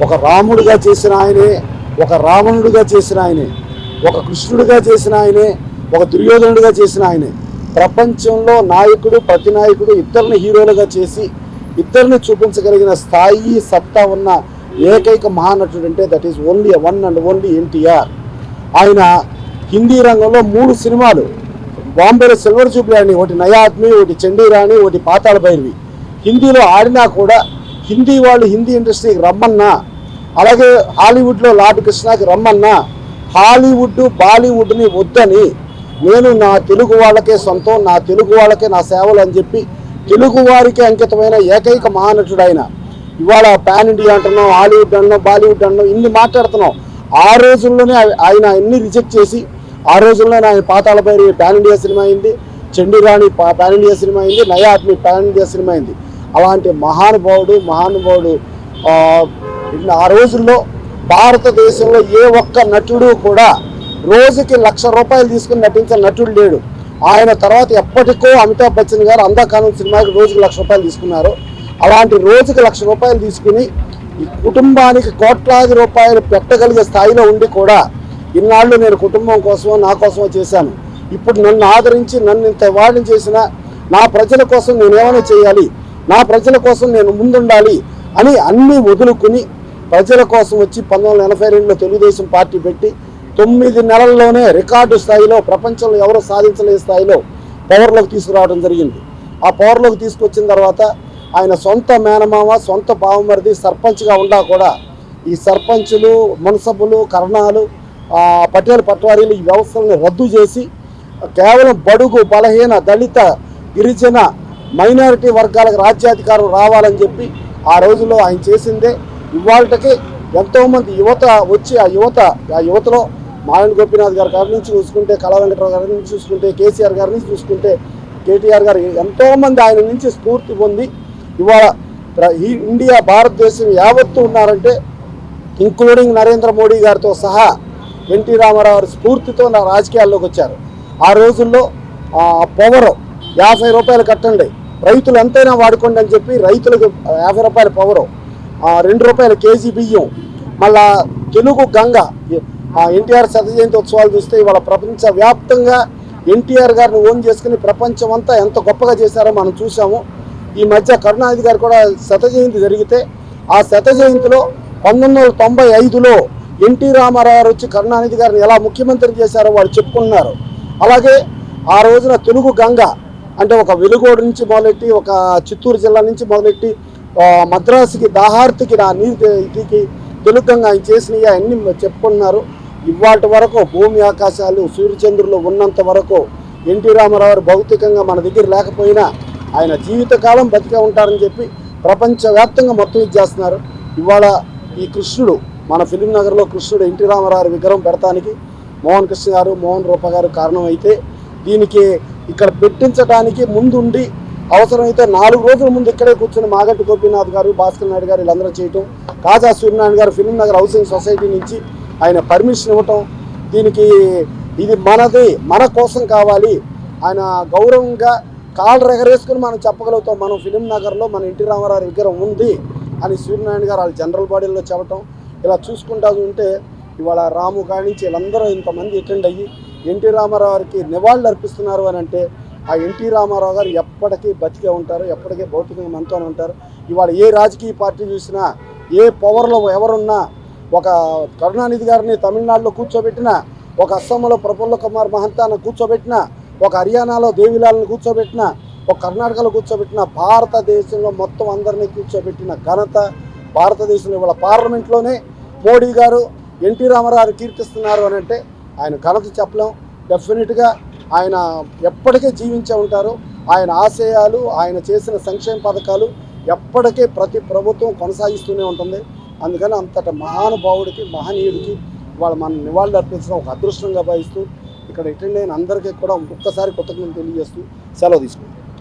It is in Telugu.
ఒక రాముడిగా చేసిన ఆయనే, ఒక రావణుడిగా చేసిన ఆయనే, ఒక కృష్ణుడిగా చేసిన ఆయనే, ఒక దుర్యోధనుడిగా చేసిన ఆయనే. ప్రపంచంలో నాయకుడు, ప్రతి నాయకుడు ఇద్దరిని హీరోలుగా చేసి ఇద్దరిని చూపించగలిగిన స్థాయి, సత్తా ఉన్న ఏకైక మహానటుడు అంటే that is only one and only NTR. ఆయన హిందీ రంగంలో 3 సినిమాలు బాంబేలో సిల్వర్ జూబ్లీ అని, ఒకటి నయా ఆద్మీ, ఒకటి చండీరాణి, ఒకటి పాతాళ భైరవి హిందీలో ఆడినా కూడా హిందీ వాళ్ళు హిందీ ఇండస్ట్రీకి రమ్మన్నా, అలాగే హాలీవుడ్లో లార్డ్ కృష్ణకి రమ్మన్నా హాలీవుడ్ బాలీవుడ్ని వద్దని నేను నా తెలుగు వాళ్ళకే సొంతం, నా తెలుగు వాళ్ళకే నా సేవలు అని చెప్పి తెలుగు వారికి అంకితమైన ఏకైక మహానటుడు ఆయన. ఇవాళ పాన్ ఇండియా అంటున్నాం, హాలీవుడ్ అన్నాం, బాలీవుడ్ అన్నాం, ఇన్ని మాట్లాడుతున్నాం. ఆ రోజుల్లోనే ఆయన అన్ని రిజెక్ట్ చేసి ఆ రోజుల్లోనే ఆయన పాతాళ భైరవి పాన్ ఇండియా సినిమా అయింది, చండీరాణి పాన్ ఇండియా సినిమా అయింది, నయా ఆద్మీ పాన్ ఇండియా సినిమా అయింది. అలాంటి మహానుభావుడు ఆ రోజుల్లో భారతదేశంలో ఏ ఒక్క నటుడు కూడా రోజుకి ₹1,00,000 తీసుకుని నటించిన నటుడు లేడు. ఆయన తర్వాత ఎప్పటికో అమితాబ్ బచ్చన్ గారు అందాకానం సినిమాకి రోజుకి ₹1,00,000 తీసుకున్నారు. అలాంటి రోజుకి ₹1,00,000 తీసుకుని ఈ కుటుంబానికి కోట్లాది రూపాయలు పెట్టగలిగే స్థాయిలో ఉండి కూడా ఇన్నాళ్ళు నేను కుటుంబం కోసమో నా కోసమో చేశాను, ఇప్పుడు నన్ను ఆదరించి నన్ను ఇంత వాడిని చేసిన నా ప్రజల కోసం నేనేమైనా చేయాలి, నా ప్రజల కోసం నేను ముందుండాలి అని అన్నీ వదులుకుని ప్రజల కోసం వచ్చి 1982లో తెలుగుదేశం పార్టీ పెట్టి 9 నెలల్లోనే రికార్డు స్థాయిలో ప్రపంచంలో ఎవరో సాధించలేని స్థాయిలో పవర్లోకి తీసుకురావడం జరిగింది. ఆ పవర్లోకి తీసుకొచ్చిన తర్వాత ఆయన సొంత మేనమామ, సొంత బావమరిది సర్పంచ్గా ఉండా కూడా ఈ సర్పంచులు, మున్సబులు, కర్ణాలు, పటేల్ పట్వారీలు ఈ వ్యవస్థలను రద్దు చేసి కేవలం బడుగు, బలహీన, దళిత, గిరిజన, మైనారిటీ వర్గాలకు రాజ్యాధికారం రావాలని చెప్పి ఆ రోజుల్లో ఆయన చేసిందే. ఇవాళకి ఎంతోమంది యువత వచ్చి ఆ యువతలో మాయన్ గోపీనాథ్ గారి నుంచి చూసుకుంటే, కళా వెంకటరావు గారి నుంచి చూసుకుంటే, కేసీఆర్ గారి నుంచి చూసుకుంటే, కేటీఆర్ గారు ఎంతోమంది ఆయన నుంచి స్ఫూర్తి పొంది ఇవాళ ఈ ఇండియా భారతదేశం యావత్తు ఉన్నారంటే ఇంక్లూడింగ్ నరేంద్ర మోడీ గారితో సహా ఎన్టీ రామారావు గారి స్ఫూర్తితో నా రాజకీయాల్లోకి వచ్చారు. ఆ రోజుల్లో పవర్ ₹50 కట్టండి, రైతులు ఎంతైనా వాడుకోండి అని చెప్పి రైతులకు ₹50 పవరు, ₹2 కేజీ బియ్యం. మళ్ళా తెలుగు గంగ ఎన్టీఆర్ శత జయంతి ఉత్సవాలు చూస్తే ఇవాళ ప్రపంచవ్యాప్తంగా ఎన్టీఆర్ గారిని ఓన్ చేసుకుని ప్రపంచం అంతా ఎంత గొప్పగా చేశారో మనం చూసాము. ఈ మధ్య కరుణానిధి గారు కూడా శత జయంతి జరిగితే ఆ శత జయంతిలో 1995లో ఎన్టీ రామారావు గారు వచ్చి కరుణానిధి గారిని ఎలా ముఖ్యమంత్రి చేశారో వాళ్ళు చెప్పుకున్నారు. అలాగే ఆ రోజున తెలుగు గంగ అంటే ఒక వెలుగోడు నుంచి మొదలెట్టి, ఒక చిత్తూరు జిల్లా నుంచి మొదలెట్టి మద్రాసుకి దాహార్తికి నా నీటికి తెలుగు గంగ ఆయన చేసినవి అన్నీ చెప్పుకున్నారు. ఇవాటి వరకు భూమి ఆకాశాలు సూర్యచంద్రులు ఉన్నంత వరకు ఎన్టీ రామారావు గారు భౌతికంగా మన దగ్గర లేకపోయినా ఆయన జీవితకాలం బతికే ఉంటారని చెప్పి ప్రపంచవ్యాప్తంగా మొత్తం ఇది చేస్తున్నారు. ఇవాళ ఈ కృష్ణుడు మన ఫిలిం నగర్లో కృష్ణుడు ఎన్టీ రామారావు విగ్రహం పెడతానికి మోహన్ కృష్ణ గారు, మోహన్ రూప గారు కారణం అయితే దీనికి ఇక్కడ పెట్టించడానికి ముందుండి అవసరమైతే 4 రోజుల ముందు ఇక్కడే కూర్చొని మాగంటి గోపీనాథ్ గారు, భాస్కర్ నాయుడు గారు వీళ్ళందరూ చేయటం, కాజా సూర్యనారాయణ గారు ఫిలిం నగర్ హౌసింగ్ సొసైటీ నుంచి ఆయన పర్మిషన్ ఇవ్వటం, దీనికి ఇది మనది, మన కోసం కావాలి, ఆయన గౌరవంగా కాళ్ళు ఎగరేసుకుని మనం చెప్పగలుగుతాం మనం ఫిలిం నగర్లో మన ఎన్టీ రామారావు విగ్రహం ఉంది అని సూర్యనారాయణ గారు వాళ్ళ జనరల్ బాడీలో చెప్పటం. ఇలా చూసుకుంటా ఉంటే ఇవాళ రాము కానించి వీళ్ళందరూ ఇంతమంది అటెండ్ అయ్యి ఎన్టీ రామారావు గారికి నివాళులు అర్పిస్తున్నారు అని అంటే ఆ ఎన్టీ రామారావు గారు ఎప్పటికీ బతికే ఉంటారు, ఎప్పటికీ భౌతికంగా మనతోనే ఉంటారు. ఇవాళ ఏ రాజకీయ పార్టీ చూసినా, ఏ పవర్లో ఎవరున్నా, ఒక కరుణానిధి గారిని తమిళనాడులో కూర్చోబెట్టినా, ఒక అస్సాంలో ప్రఫుల్ల కుమార్ మహంతాను కూర్చోబెట్టినా, ఒక హర్యానాలో దేవిలాల్ని కూర్చోబెట్టినా, ఒక కర్ణాటకలో కూర్చోబెట్టిన, భారతదేశంలో మొత్తం అందరినీ కూర్చోబెట్టిన ఘనత భారతదేశంలో. ఇవాళ పార్లమెంట్లోనే మోడీ గారు ఎన్టీ రామారావు కీర్తిస్తున్నారు అని అంటే ఆయన ఘనత చెప్పలేం. డెఫినెట్గా ఆయన ఎప్పటికీ జీవించే ఉంటారు. ఆయన ఆశయాలు, ఆయన చేసిన సంక్షేమ పథకాలు ఎప్పటికీ ప్రతి ప్రభుత్వం కొనసాగిస్తూనే ఉంటుంది. అందుకని అంతట మహానుభావుడికి, మహనీయుడికి వాళ్ళు మనం నివాళులు అర్పించడం ఒక అదృష్టంగా భావిస్తూ ఇక్కడ అటెండ్ అయిన అందరికీ కూడా ఒక్కసారి కృతజ్ఞతలు తెలియజేస్తూ సెలవు తీసుకుంటాం.